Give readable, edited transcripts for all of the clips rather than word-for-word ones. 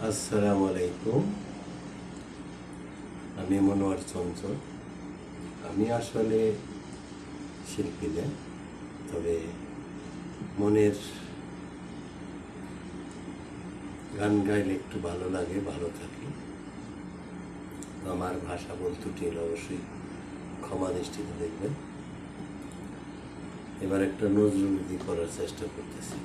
আসসালামু আলাইকুম। আমি মনোয়ার চঞ্চল। আমি আসলে শিল্পী না, তবে মনের গান গাইলে একটু ভালো লাগে, ভালো থাকি। আমার ভাষা ভুল ত্রুটি অবশ্যই ক্ষমা দৃষ্টিতে দেখবেন। এবার একটা নজরুলগীতি করার চেষ্টা করতেছি।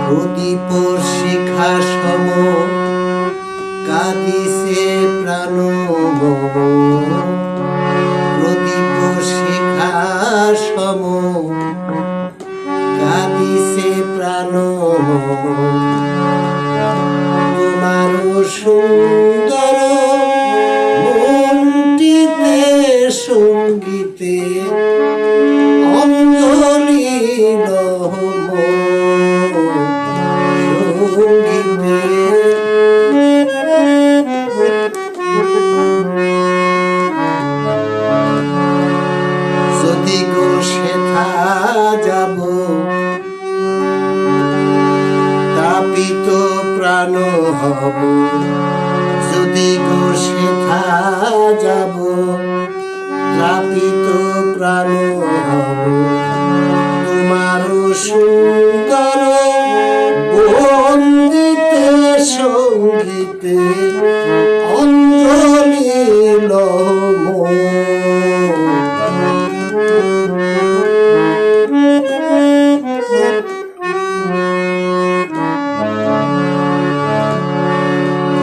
প্রদীপ শিখা সম কাঁদিছে প্রাণ, প্রদীপ শিখা সম কাঁদিছে প্রাণ, তোমার সুন্দর মনটিতে সঙ্গীতে অঞ্জলি যদি গো সেথা যাব তাপিত প্রাণ হব, যদি গো সেথা যাব তাপিত প্রাণ হব, তোমার সুন্দর বন্দিতে সঙ্গীতে অঞ্জলি লম।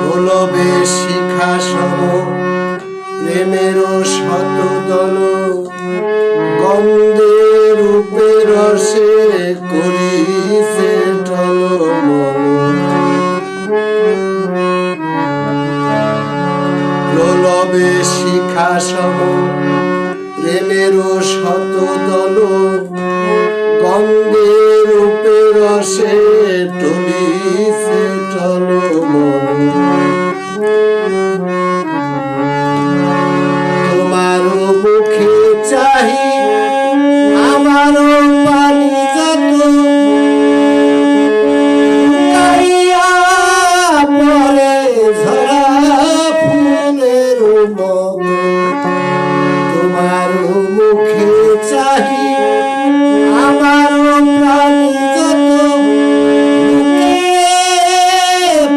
গোলবে শিখা সম প্রেমের শতদল, গন্ধে রূপে রসে করিছে টলমল, প্রলবে শিখা সম প্রেমের শতদল, গন্ধে রূপে রসে টলিছে টলমল, তোমার মুখে চাহি আমার পানি যত গাইয়া পরে ঝরা ফুলের মত, তোমার মুখে চাহি আমার প্রাণী যত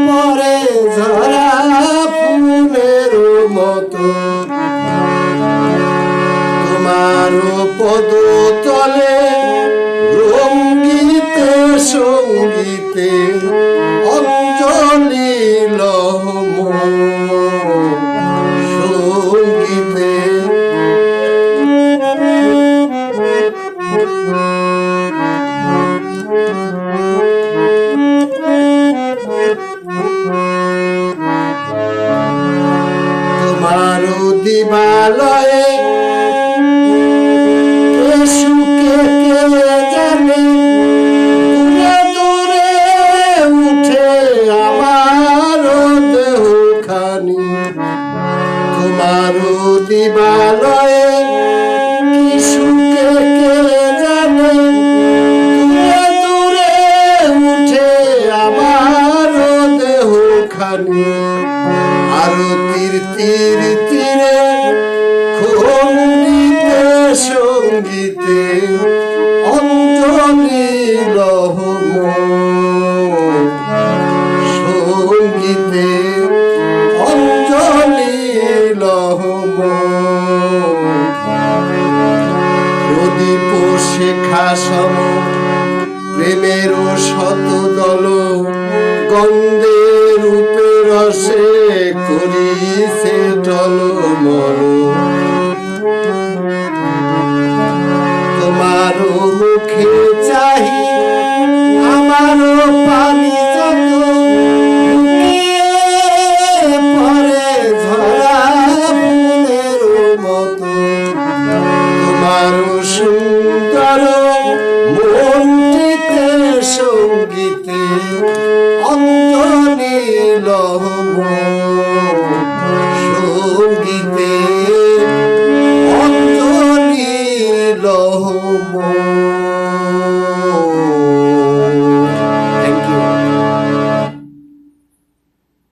পরে ঝরা ফুলের মতো, তোমার পদ তলে রঙ্গিতে সঙ্গীতে অঞ্জলি লম, সঙ্গীতে তোমার দিবালয়ে সুখে কে জানে দূরে দূরে উঠে আমার দেহ খানি, তোমার দিবালয়ে কি সুখে কে জানে দূরে দূরে উঠে আমার দেহ খানি, আরতির তীর তীরে খন্ডিতে সঙ্গীতে অঞ্জলি লহম, সঙ্গীতে অঞ্জলি লহম, প্রদীপ শেখা সম প্রেমের শতদল, গন্ধে রূপে তোমার সুন্দর মনটিতে সঙ্গীতে অন্তরে লহম সঙ্গীতে অন্তরে লহম